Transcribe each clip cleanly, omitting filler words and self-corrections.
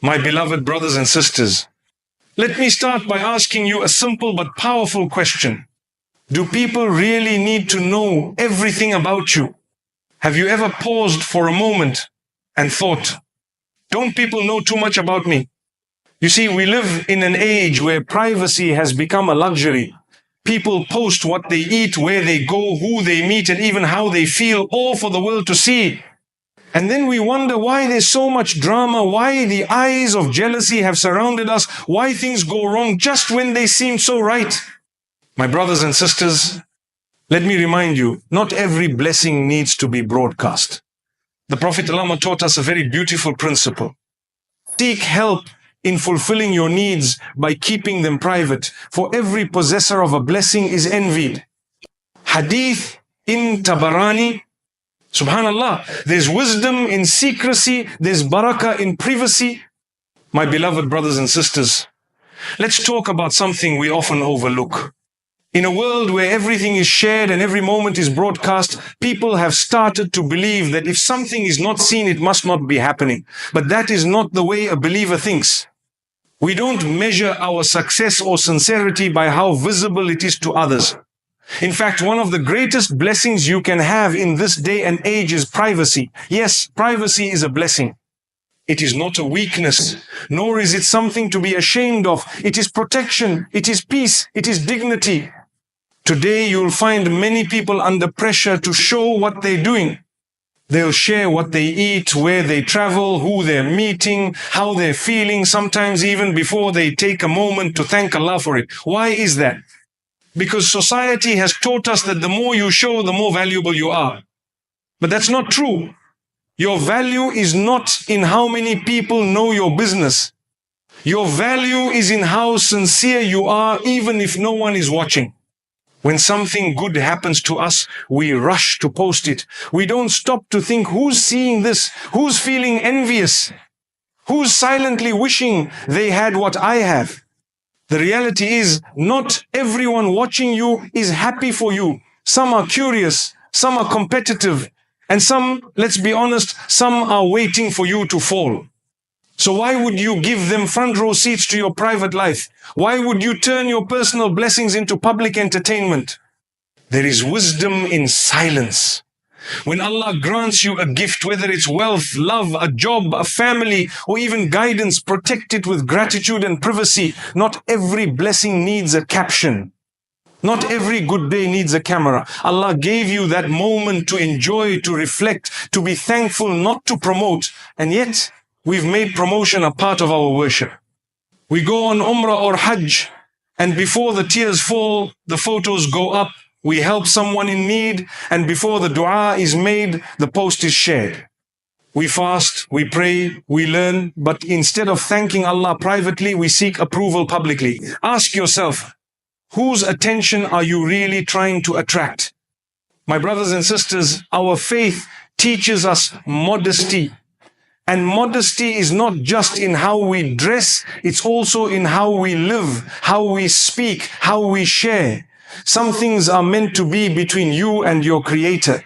My beloved brothers and sisters, let me start by asking you a simple but powerful question. Do people really need to know everything about you? Have you ever paused for a moment and thought, don't people know too much about me? You see, we live in an age where privacy has become a luxury. People post what they eat, where they go, who they meet, and even how they feel, all for the world to see. And then we wonder why there's so much drama, why the eyes of jealousy have surrounded us, why things go wrong just when they seem so right. My brothers and sisters, let me remind you, not every blessing needs to be broadcast. The Prophet ﷺ taught us a very beautiful principle. Seek help in fulfilling your needs by keeping them private, for every possessor of a blessing is envied. Hadith in Tabarani. Subhanallah, there's wisdom in secrecy, there's barakah in privacy. My beloved brothers and sisters, let's talk about something we often overlook. In a world where everything is shared and every moment is broadcast, people have started to believe that if something is not seen, it must not be happening. But that is not the way a believer thinks. We don't measure our success or sincerity by how visible it is to others. In fact, one of the greatest blessings you can have in this day and age is privacy. Yes, privacy is a blessing. It is not a weakness, nor is it something to be ashamed of. It is protection, it is peace, it is dignity. Today you'll find many people under pressure to show what they're doing. They'll share what they eat, where they travel, who they're meeting, how they're feeling, sometimes even before they take a moment to thank Allah for it. Why is that? Because society has taught us that the more you show, the more valuable you are. But that's not true. Your value is not in how many people know your business. Your value is in how sincere you are, even if no one is watching. When something good happens to us, we rush to post it. We don't stop to think, who's seeing this? Who's feeling envious? Who's silently wishing they had what I have? The reality is, not everyone watching you is happy for you. Some are curious, some are competitive, and some, let's be honest, some are waiting for you to fall. So why would you give them front row seats to your private life? Why would you turn your personal blessings into public entertainment? There is wisdom in silence. When Allah grants you a gift, whether it's wealth, love, a job, a family, or even guidance, protect it with gratitude and privacy. Not every blessing needs a caption. Not every good day needs a camera. Allah gave you that moment to enjoy, to reflect, to be thankful, not to promote. And yet, we've made promotion a part of our worship. We go on Umrah or Hajj, and before the tears fall, the photos go up. We help someone in need, and before the dua is made, the post is shared. We fast, we pray, we learn, but instead of thanking Allah privately, we seek approval publicly. Ask yourself, whose attention are you really trying to attract? My brothers and sisters, our faith teaches us modesty. And modesty is not just in how we dress, it's also in how we live, how we speak, how we share. Some things are meant to be between you and your Creator.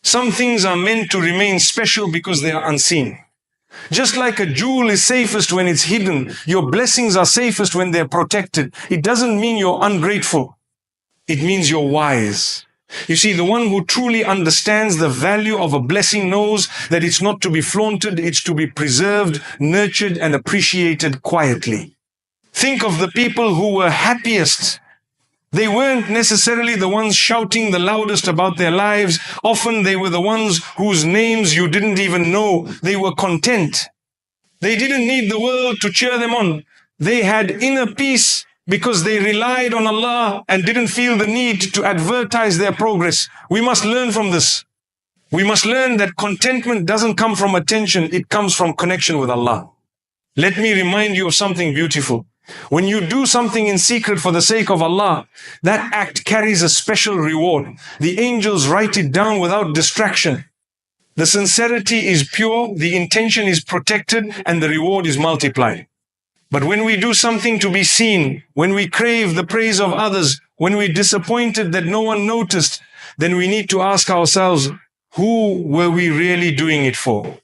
Some things are meant to remain special because they are unseen. Just like a jewel is safest when it's hidden, your blessings are safest when they're protected. It doesn't mean you're ungrateful. It means you're wise. You see, the one who truly understands the value of a blessing knows that it's not to be flaunted, it's to be preserved, nurtured, and appreciated quietly. Think of the people who were happiest. They weren't necessarily the ones shouting the loudest about their lives. Often they were the ones whose names you didn't even know. They were content. They didn't need the world to cheer them on. They had inner peace because they relied on Allah and didn't feel the need to advertise their progress. We must learn from this. We must learn that contentment doesn't come from attention. It comes from connection with Allah. Let me remind you of something beautiful. When you do something in secret for the sake of Allah, that act carries a special reward. The angels write it down without distraction. The sincerity is pure, the intention is protected, and the reward is multiplied. But when we do something to be seen, when we crave the praise of others, when we're disappointed that no one noticed, then we need to ask ourselves, who were we really doing it for?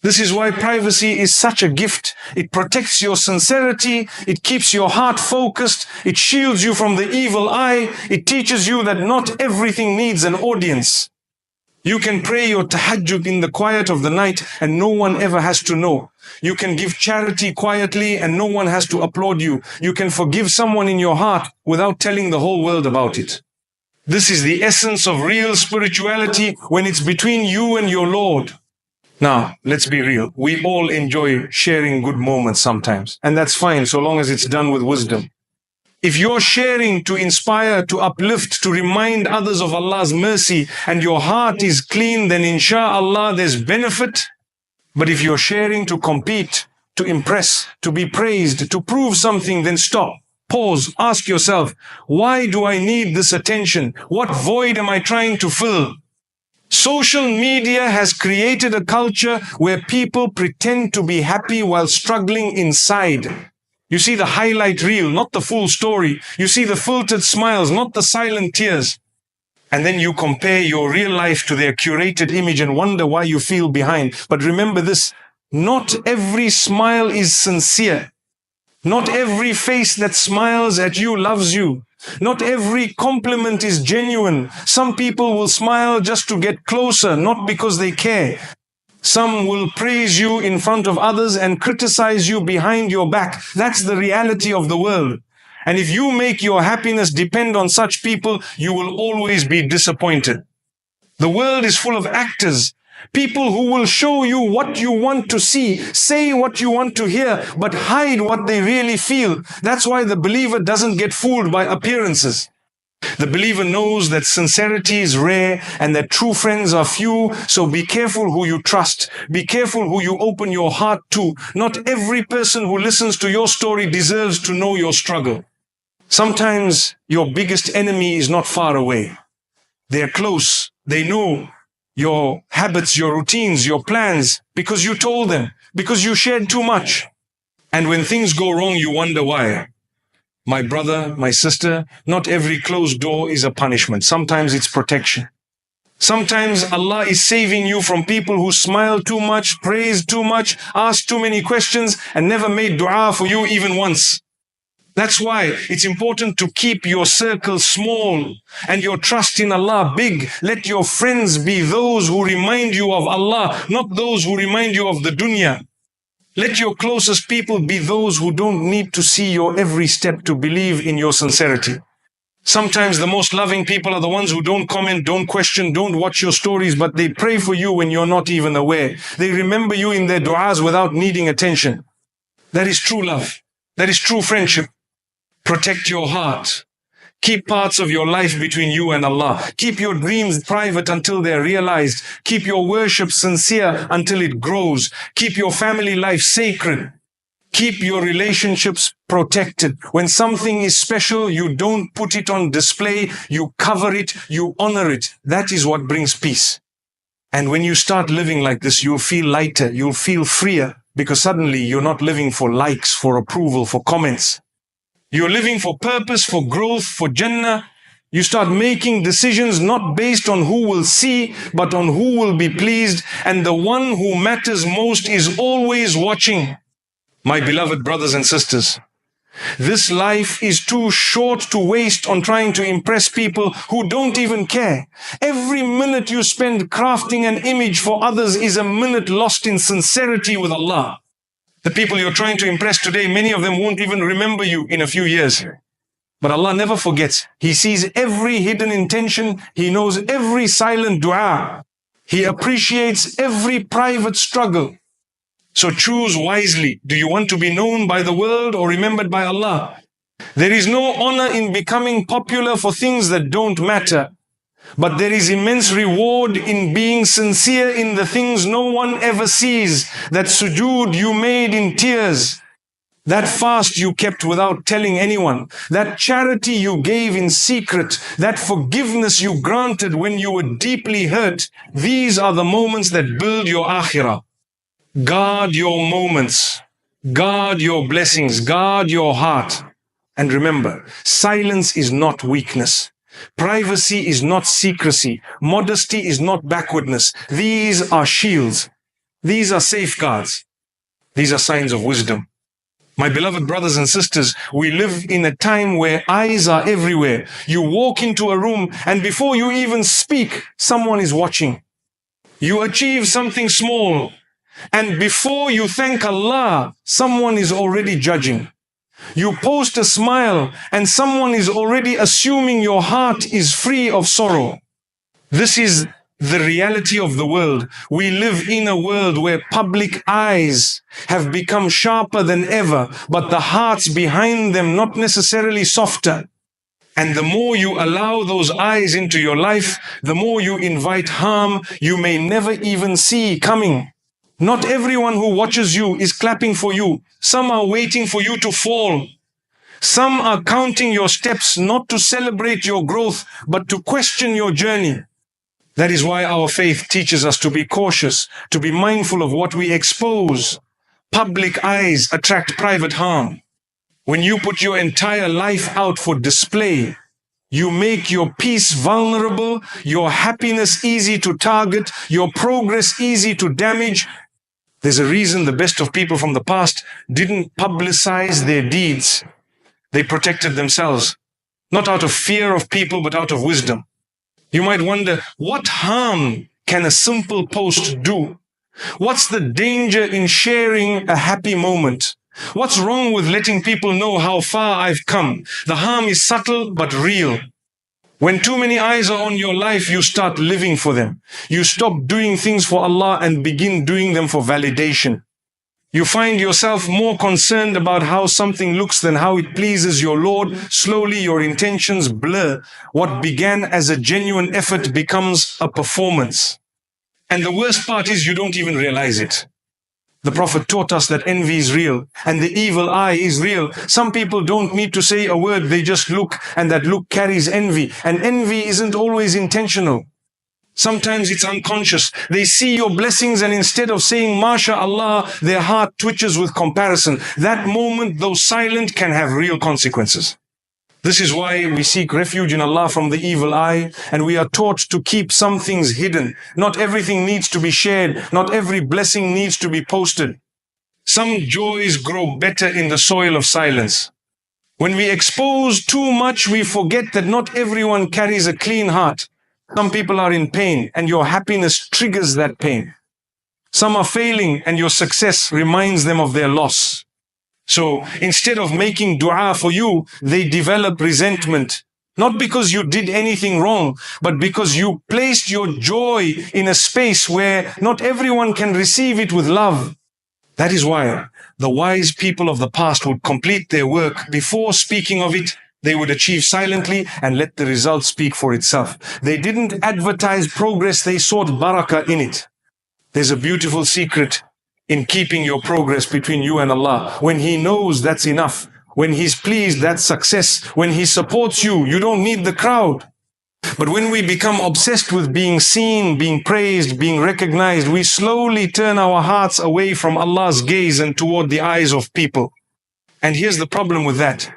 This is why privacy is such a gift. It protects your sincerity. It keeps your heart focused. It shields you from the evil eye. It teaches you that not everything needs an audience. You can pray your tahajjud in the quiet of the night and no one ever has to know. You can give charity quietly and no one has to applaud you. You can forgive someone in your heart without telling the whole world about it. This is the essence of real spirituality when it's between you and your Lord. Now, let's be real. We all enjoy sharing good moments sometimes, and that's fine so long as it's done with wisdom. If you're sharing to inspire, to uplift, to remind others of Allah's mercy, and your heart is clean, then insha'Allah there's benefit. But if you're sharing to compete, to impress, to be praised, to prove something, then stop. Pause. Ask yourself, why do I need this attention? What void am I trying to fill? Social media has created a culture where people pretend to be happy while struggling inside. You see the highlight reel, not the full story. You see the filtered smiles, not the silent tears. And then you compare your real life to their curated image and wonder why you feel behind. But remember this, not every smile is sincere. Not every face that smiles at you loves you. Not every compliment is genuine. Some people will smile just to get closer, not because they care. Some will praise you in front of others and criticize you behind your back. That's the reality of the world. And if you make your happiness depend on such people, you will always be disappointed. The world is full of actors. People who will show you what you want to see, say what you want to hear, but hide what they really feel. That's why the believer doesn't get fooled by appearances. The believer knows that sincerity is rare and that true friends are few, so be careful who you trust. Be careful who you open your heart to. Not every person who listens to your story deserves to know your struggle. Sometimes your biggest enemy is not far away. They are close. They know your habits, your routines, your plans, because you told them, because you shared too much. And when things go wrong, you wonder why. My brother, my sister, not every closed door is a punishment. Sometimes it's protection. Sometimes Allah is saving you from people who smile too much, praise too much, ask too many questions, and never made dua for you even once. That's why it's important to keep your circle small and your trust in Allah big. Let your friends be those who remind you of Allah, not those who remind you of the dunya. Let your closest people be those who don't need to see your every step to believe in your sincerity. Sometimes the most loving people are the ones who don't comment, don't question, don't watch your stories, but they pray for you when you're not even aware. They remember you in their du'as without needing attention. That is true love. That is true friendship. Protect your heart. Keep parts of your life between you and Allah. Keep your dreams private until they're realized. Keep your worship sincere until it grows. Keep your family life sacred. Keep your relationships protected. When something is special, you don't put it on display. You cover it. You honor it. That is what brings peace. And when you start living like this, you'll feel lighter. You'll feel freer because suddenly you're not living for likes, for approval, for comments. You're living for purpose, for growth, for Jannah. You start making decisions not based on who will see, but on who will be pleased. And the one who matters most is always watching. My beloved brothers and sisters, this life is too short to waste on trying to impress people who don't even care. Every minute you spend crafting an image for others is a minute lost in sincerity with Allah. The people you're trying to impress today, many of them won't even remember you in a few years. But Allah never forgets. He sees every hidden intention. He knows every silent dua. He appreciates every private struggle. So choose wisely. Do you want to be known by the world or remembered by Allah? There is no honor in becoming popular for things that don't matter. But there is immense reward in being sincere in the things no one ever sees. That sujood you made in tears. That fast you kept without telling anyone. That charity you gave in secret. That forgiveness you granted when you were deeply hurt. These are the moments that build your akhirah. Guard your moments. Guard your blessings. Guard your heart. And remember, silence is not weakness. Privacy is not secrecy. Modesty is not backwardness. These are shields. These are safeguards. These are signs of wisdom. My beloved brothers and sisters, we live in a time where eyes are everywhere. You walk into a room and before you even speak, someone is watching. You achieve something small and before you thank Allah, someone is already judging. You post a smile and someone is already assuming your heart is free of sorrow. This is the reality of the world. We live in a world where public eyes have become sharper than ever, but the hearts behind them not necessarily softer. And the more you allow those eyes into your life, the more you invite harm you may never even see coming. Not everyone who watches you is clapping for you. Some are waiting for you to fall. Some are counting your steps not to celebrate your growth, but to question your journey. That is why our faith teaches us to be cautious, to be mindful of what we expose. Public eyes attract private harm. When you put your entire life out for display, you make your peace vulnerable, your happiness easy to target, your progress easy to damage. There's a reason the best of people from the past didn't publicize their deeds. They protected themselves, not out of fear of people, but out of wisdom. You might wonder, what harm can a simple post do? What's the danger in sharing a happy moment? What's wrong with letting people know how far I've come? The harm is subtle but real. When too many eyes are on your life, you start living for them. You stop doing things for Allah and begin doing them for validation. You find yourself more concerned about how something looks than how it pleases your Lord. Slowly your intentions blur. What began as a genuine effort becomes a performance. And the worst part is you don't even realize it. The Prophet taught us that envy is real and the evil eye is real. Some people don't need to say a word, they just look, and that look carries envy. And envy isn't always intentional. Sometimes it's unconscious. They see your blessings and instead of saying, MashaAllah, their heart twitches with comparison. That moment, though silent, can have real consequences. This is why we seek refuge in Allah from the evil eye, and we are taught to keep some things hidden. Not everything needs to be shared. Not every blessing needs to be posted. Some joys grow better in the soil of silence. When we expose too much, we forget that not everyone carries a clean heart. Some people are in pain and your happiness triggers that pain. Some are failing and your success reminds them of their loss. So instead of making dua for you, they develop resentment. Not because you did anything wrong, but because you placed your joy in a space where not everyone can receive it with love. That is why the wise people of the past would complete their work before speaking of it. They would achieve silently and let the result speak for itself. They didn't advertise progress, they sought barakah in it. There's a beautiful secret in keeping your progress between you and Allah. When He knows, that's enough. When He's pleased, that's success. When He supports you, you don't need the crowd. But when we become obsessed with being seen, being praised, being recognized, we slowly turn our hearts away from Allah's gaze and toward the eyes of people. And here's the problem with that.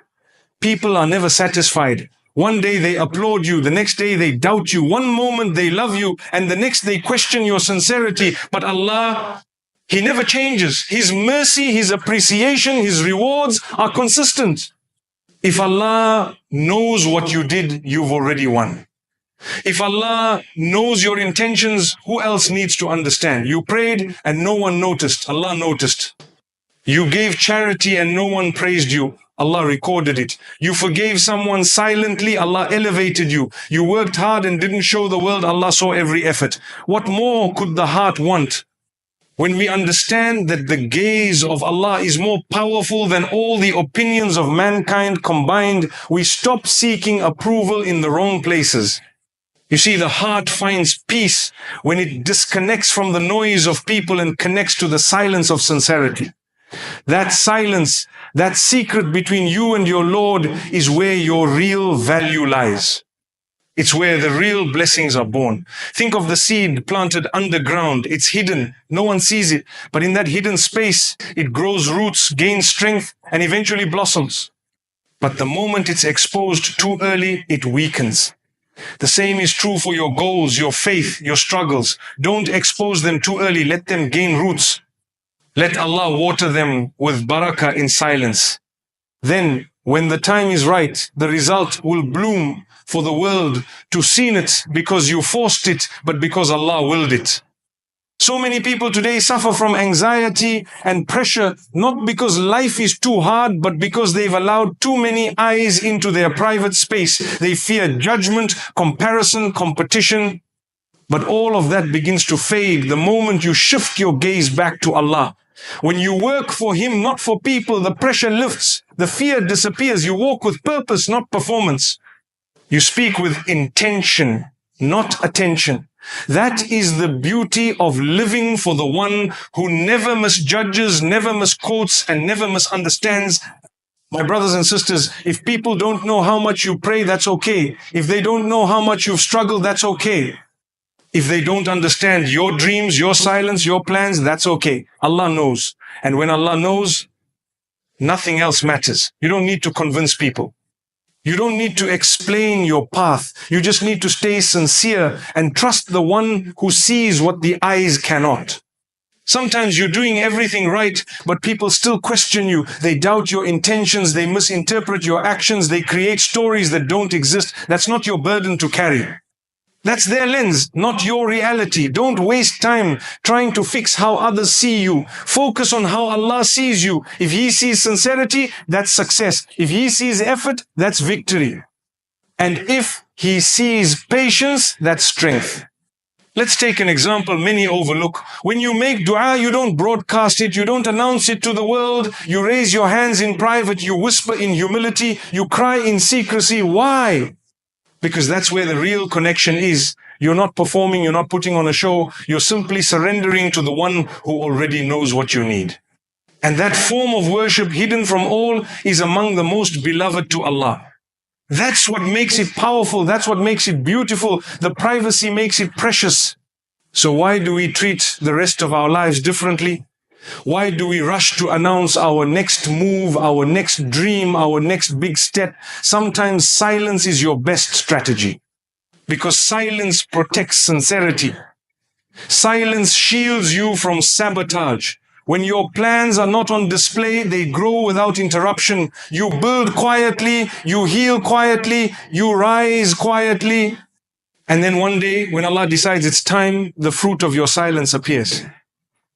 People are never satisfied. One day they applaud you, the next day they doubt you, one moment they love you, and the next they question your sincerity. But Allah, He never changes. His mercy, His appreciation, His rewards are consistent. If Allah knows what you did, you've already won. If Allah knows your intentions, who else needs to understand? You prayed and no one noticed. Allah noticed. You gave charity and no one praised you. Allah recorded it. You forgave someone silently, Allah elevated you. You worked hard and didn't show the world, Allah saw every effort. What more could the heart want? When we understand that the gaze of Allah is more powerful than all the opinions of mankind combined, we stop seeking approval in the wrong places. You see, the heart finds peace when it disconnects from the noise of people and connects to the silence of sincerity. That silence, that secret between you and your Lord is where your real value lies. It's where the real blessings are born. Think of the seed planted underground. It's hidden. No one sees it. But in that hidden space, it grows roots, gains strength, and eventually blossoms. But the moment it's exposed too early, it weakens. The same is true for your goals, your faith, your struggles. Don't expose them too early. Let them gain roots. Let Allah water them with barakah in silence. Then, when the time is right, the result will bloom for the world to see it because you forced it, but because Allah willed it. So many people today suffer from anxiety and pressure, not because life is too hard, but because they've allowed too many eyes into their private space. They fear judgment, comparison, competition. But all of that begins to fade the moment you shift your gaze back to Allah. When you work for Him, not for people, the pressure lifts, the fear disappears. You walk with purpose, not performance. You speak with intention, not attention. That is the beauty of living for the one who never misjudges, never misquotes, and never misunderstands. My brothers and sisters, if people don't know how much you pray, that's okay. If they don't know how much you've struggled, that's okay. If they don't understand your dreams, your silence, your plans, that's okay. Allah knows. And when Allah knows, nothing else matters. You don't need to convince people. You don't need to explain your path. You just need to stay sincere and trust the one who sees what the eyes cannot. Sometimes you're doing everything right, but people still question you. They doubt your intentions. They misinterpret your actions. They create stories that don't exist. That's not your burden to carry. That's their lens, not your reality. Don't waste time trying to fix how others see you. Focus on how Allah sees you. If He sees sincerity, that's success. If He sees effort, that's victory. And if He sees patience, that's strength. Let's take an example many overlook. When you make dua, you don't broadcast it, you don't announce it to the world, you raise your hands in private, you whisper in humility, you cry in secrecy. Why? Because that's where the real connection is. You're not performing, you're not putting on a show, you're simply surrendering to the one who already knows what you need. And that form of worship, hidden from all, is among the most beloved to Allah. That's what makes it powerful, that's what makes it beautiful. The privacy makes it precious. So why do we treat the rest of our lives differently? Why do we rush to announce our next move, our next dream, our next big step? Sometimes silence is your best strategy, because silence protects sincerity. Silence shields you from sabotage. When your plans are not on display, they grow without interruption. You build quietly, you heal quietly, you rise quietly. And then one day, when Allah decides it's time, the fruit of your silence appears.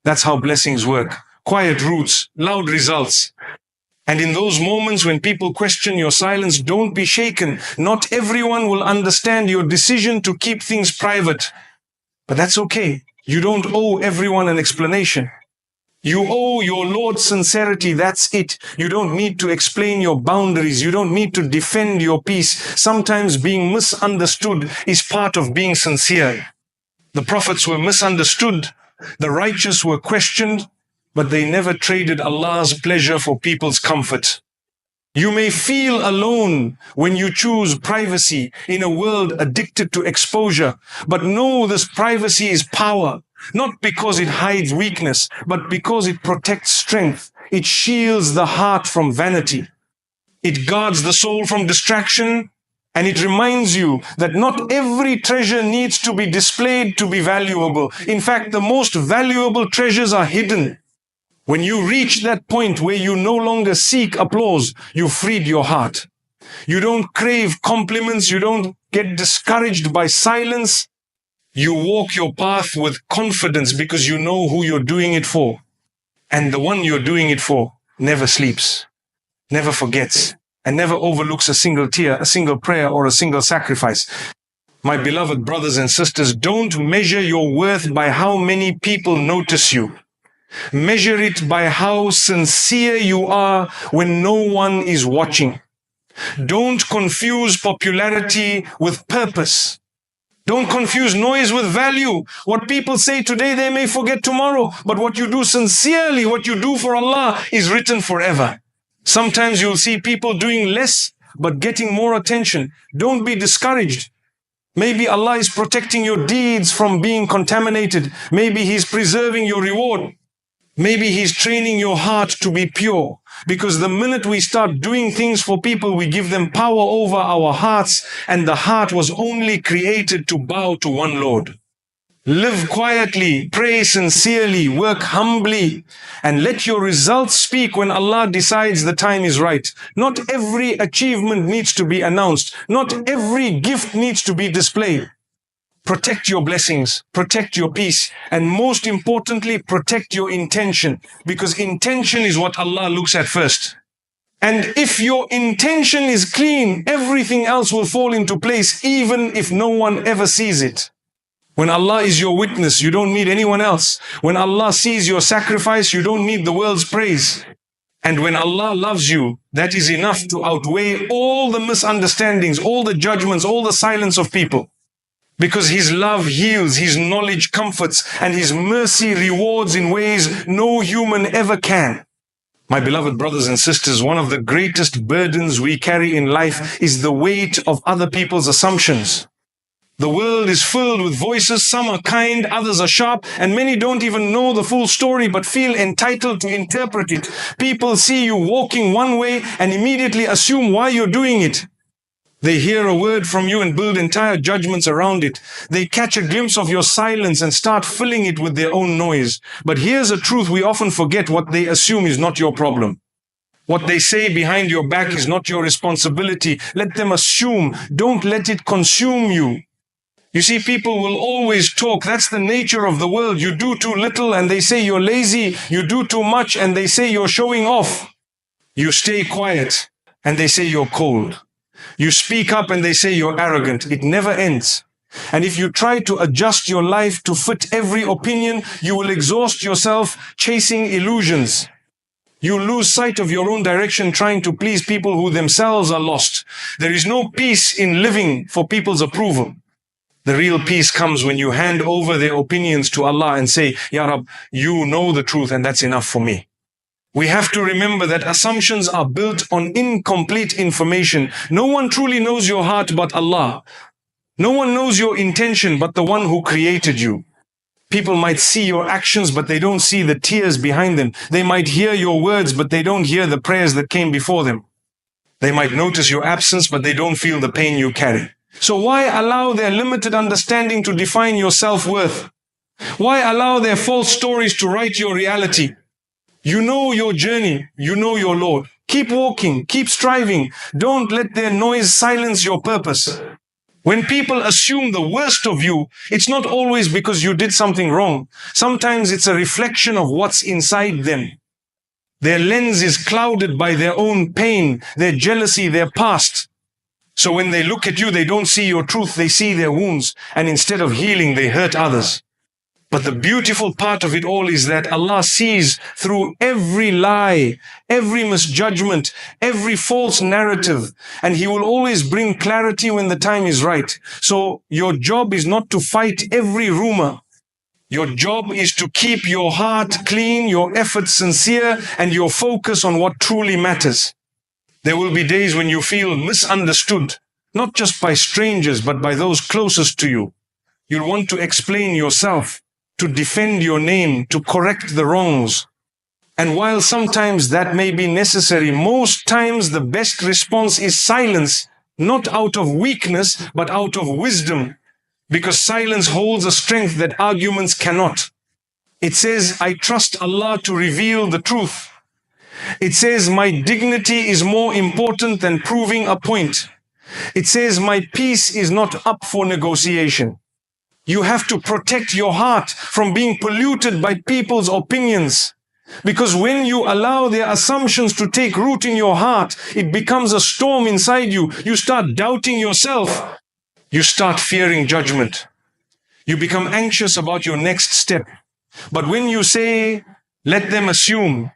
That's how blessings work. Quiet roots, loud results. And in those moments when people question your silence, don't be shaken. Not everyone will understand your decision to keep things private. But that's okay. You don't owe everyone an explanation. You owe your Lord sincerity, that's it. You don't need to explain your boundaries. You don't need to defend your peace. Sometimes being misunderstood is part of being sincere. The prophets were misunderstood. The righteous were questioned, but they never traded Allah's pleasure for people's comfort. You may feel alone when you choose privacy in a world addicted to exposure, but know this privacy is power, not because it hides weakness, but because it protects strength. It shields the heart from vanity. It guards the soul from distraction. And it reminds you that not every treasure needs to be displayed to be valuable. In fact, the most valuable treasures are hidden. When you reach that point where you no longer seek applause, you've freed your heart. You don't crave compliments. You don't get discouraged by silence. You walk your path with confidence because you know who you're doing it for. And the one you're doing it for never sleeps, never forgets, and never overlooks a single tear, a single prayer, or a single sacrifice. My beloved brothers and sisters, don't measure your worth by how many people notice you. Measure it by how sincere you are when no one is watching. Don't confuse popularity with purpose. Don't confuse noise with value. What people say today, they may forget tomorrow. But what you do sincerely, what you do for Allah, is written forever. Sometimes you'll see people doing less, but getting more attention. Don't be discouraged. Maybe Allah is protecting your deeds from being contaminated. Maybe He's preserving your reward. Maybe He's training your heart to be pure. Because the minute we start doing things for people, we give them power over our hearts, and the heart was only created to bow to one Lord. Live quietly, pray sincerely, work humbly, and let your results speak when Allah decides the time is right. Not every achievement needs to be announced. Not every gift needs to be displayed. Protect your blessings, protect your peace, and most importantly, protect your intention, because intention is what Allah looks at first. And if your intention is clean, everything else will fall into place, even if no one ever sees it. When Allah is your witness, you don't need anyone else. When Allah sees your sacrifice, you don't need the world's praise. And when Allah loves you, that is enough to outweigh all the misunderstandings, all the judgments, all the silence of people. Because His love heals, His knowledge comforts, and His mercy rewards in ways no human ever can. My beloved brothers and sisters, one of the greatest burdens we carry in life is the weight of other people's assumptions. The world is filled with voices. Some are kind, others are sharp, and many don't even know the full story but feel entitled to interpret it. People see you walking one way and immediately assume why you're doing it. They hear a word from you and build entire judgments around it. They catch a glimpse of your silence and start filling it with their own noise. But here's a truth we often forget: what they assume is not your problem. What they say behind your back is not your responsibility. Let them assume. Don't let it consume you. You see, people will always talk. That's the nature of the world. You do too little and they say you're lazy. You do too much and they say you're showing off. You stay quiet and they say you're cold. You speak up and they say you're arrogant. It never ends. And if you try to adjust your life to fit every opinion, you will exhaust yourself chasing illusions. You lose sight of your own direction trying to please people who themselves are lost. There is no peace in living for people's approval. The real peace comes when you hand over their opinions to Allah and say, Ya Rab, you know the truth and that's enough for me. We have to remember that assumptions are built on incomplete information. No one truly knows your heart but Allah. No one knows your intention but the one who created you. People might see your actions but they don't see the tears behind them. They might hear your words but they don't hear the prayers that came before them. They might notice your absence but they don't feel the pain you carry. So why allow their limited understanding to define your self-worth? Why allow their false stories to write your reality? You know your journey. You know your Lord. Keep walking. Keep striving. Don't let their noise silence your purpose. When people assume the worst of you, it's not always because you did something wrong. Sometimes it's a reflection of what's inside them. Their lens is clouded by their own pain, their jealousy, their past. So when they look at you, they don't see your truth, they see their wounds. And instead of healing, they hurt others. But the beautiful part of it all is that Allah sees through every lie, every misjudgment, every false narrative. And He will always bring clarity when the time is right. So your job is not to fight every rumor. Your job is to keep your heart clean, your efforts sincere, and your focus on what truly matters. There will be days when you feel misunderstood, not just by strangers, but by those closest to you. You'll want to explain yourself, to defend your name, to correct the wrongs. And while sometimes that may be necessary, most times the best response is silence, not out of weakness, but out of wisdom. Because silence holds a strength that arguments cannot. It says, I trust Allah to reveal the truth. It says, my dignity is more important than proving a point. It says, my peace is not up for negotiation. You have to protect your heart from being polluted by people's opinions. Because when you allow their assumptions to take root in your heart, it becomes a storm inside you. You start doubting yourself. You start fearing judgment. You become anxious about your next step. But when you say, let them assume,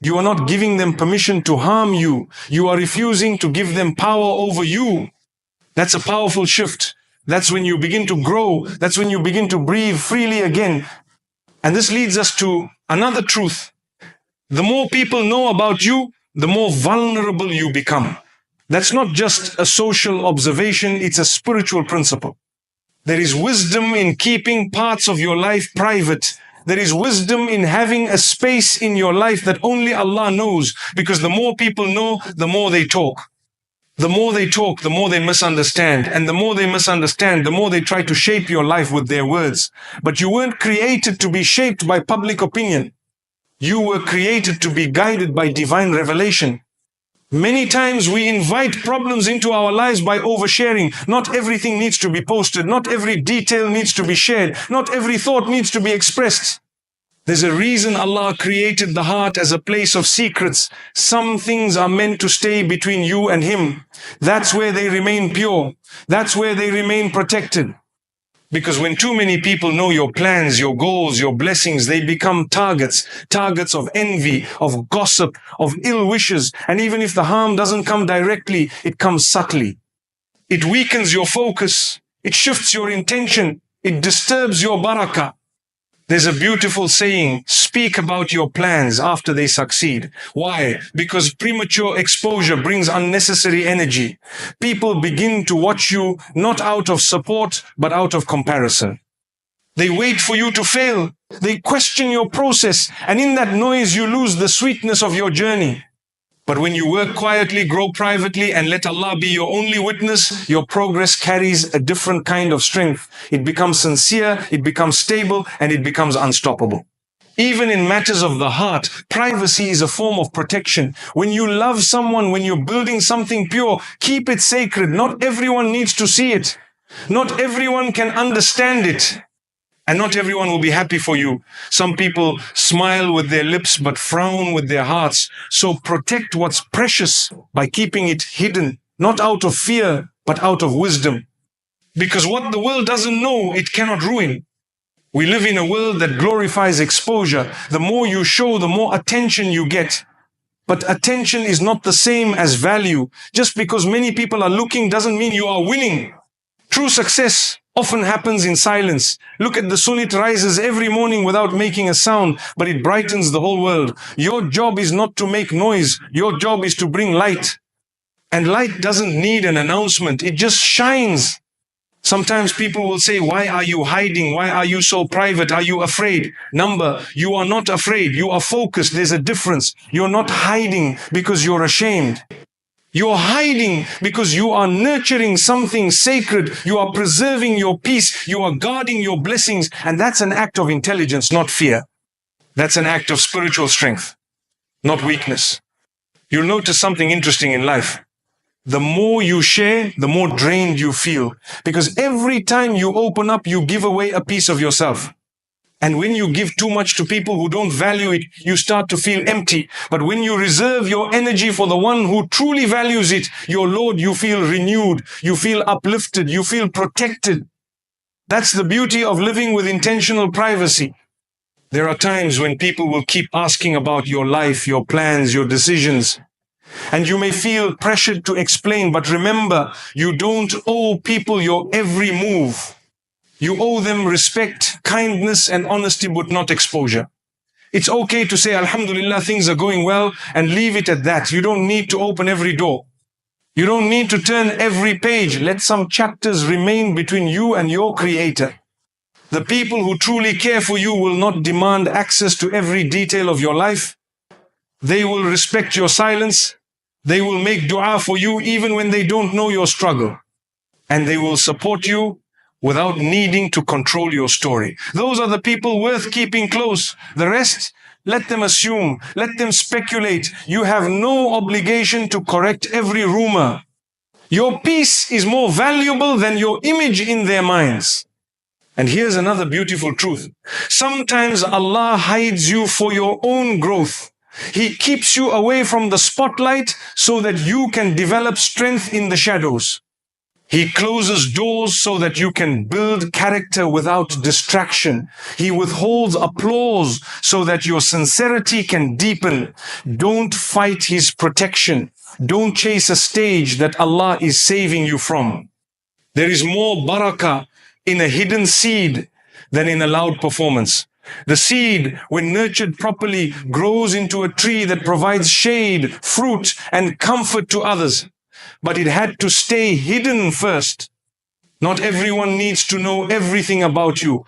you are not giving them permission to harm you. You are refusing to give them power over you. That's a powerful shift. That's when you begin to grow. That's when you begin to breathe freely again. And this leads us to another truth. The more people know about you, the more vulnerable you become. That's not just a social observation, it's a spiritual principle. There is wisdom in keeping parts of your life private. There is wisdom in having a space in your life that only Allah knows, because the more people know, the more they talk. The more they talk, the more they misunderstand. And the more they misunderstand, the more they try to shape your life with their words. But you weren't created to be shaped by public opinion. You were created to be guided by divine revelation. Many times we invite problems into our lives by oversharing. Not everything needs to be posted. Not every detail needs to be shared. Not every thought needs to be expressed. There's a reason Allah created the heart as a place of secrets. Some things are meant to stay between you and Him. That's where they remain pure. That's where they remain protected. Because when too many people know your plans, your goals, your blessings, they become targets of envy, of gossip, of ill wishes. And even if the harm doesn't come directly, it comes subtly. It weakens your focus. It shifts your intention. It disturbs your barakah. There's a beautiful saying, speak about your plans after they succeed. Why? Because premature exposure brings unnecessary energy. People begin to watch you not out of support, but out of comparison. They wait for you to fail. They question your process. And in that noise, you lose the sweetness of your journey. But when you work quietly, grow privately, and let Allah be your only witness, your progress carries a different kind of strength. It becomes sincere, it becomes stable, and it becomes unstoppable. Even in matters of the heart, privacy is a form of protection. When you love someone, when you're building something pure, keep it sacred. Not everyone needs to see it. Not everyone can understand it. And not everyone will be happy for you. Some people smile with their lips but frown with their hearts. So protect what's precious by keeping it hidden, not out of fear, but out of wisdom. Because what the world doesn't know, it cannot ruin. We live in a world that glorifies exposure. The more you show, the more attention you get. But attention is not the same as value. Just because many people are looking doesn't mean you are winning. True success often happens in silence. Look at the sun, it rises every morning without making a sound, but it brightens the whole world. Your job is not to make noise. Your job is to bring light. And light doesn't need an announcement. It just shines. Sometimes people will say, why are you hiding? Why are you so private? Are you afraid? Number, you are not afraid. You are focused. There's a difference. You're not hiding because you're ashamed. You're hiding because you are nurturing something sacred. You are preserving your peace. You are guarding your blessings. And that's an act of intelligence, not fear. That's an act of spiritual strength, not weakness. You'll notice something interesting in life. The more you share, the more drained you feel. Because every time you open up, you give away a piece of yourself. And when you give too much to people who don't value it, you start to feel empty. But when you reserve your energy for the one who truly values it, your Lord, you feel renewed, you feel uplifted, you feel protected. That's the beauty of living with intentional privacy. There are times when people will keep asking about your life, your plans, your decisions. And you may feel pressured to explain, but remember, you don't owe people your every move. You owe them respect, kindness, and honesty, but not exposure. It's okay to say, Alhamdulillah, things are going well, and leave it at that. You don't need to open every door. You don't need to turn every page. Let some chapters remain between you and your Creator. The people who truly care for you will not demand access to every detail of your life. They will respect your silence. They will make dua for you even when they don't know your struggle. And they will support you without needing to control your story. Those are the people worth keeping close. The rest, let them assume, let them speculate. You have no obligation to correct every rumor. Your peace is more valuable than your image in their minds. And here's another beautiful truth. Sometimes Allah hides you for your own growth. He keeps you away from the spotlight so that you can develop strength in the shadows. He closes doors so that you can build character without distraction. He withholds applause so that your sincerity can deepen. Don't fight His protection. Don't chase a stage that Allah is saving you from. There is more barakah in a hidden seed than in a loud performance. The seed, when nurtured properly, grows into a tree that provides shade, fruit, and comfort to others. But it had to stay hidden first. Not everyone needs to know everything about you.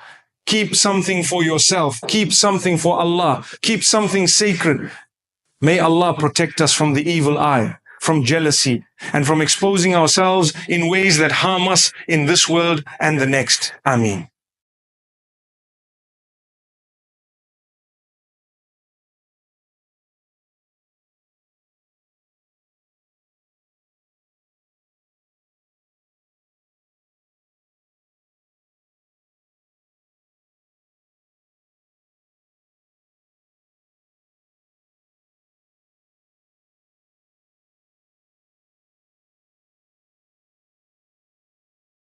Keep something for yourself. Keep something for Allah. Keep something sacred. May Allah protect us from the evil eye, from jealousy, and from exposing ourselves in ways that harm us in this world and the next. Ameen.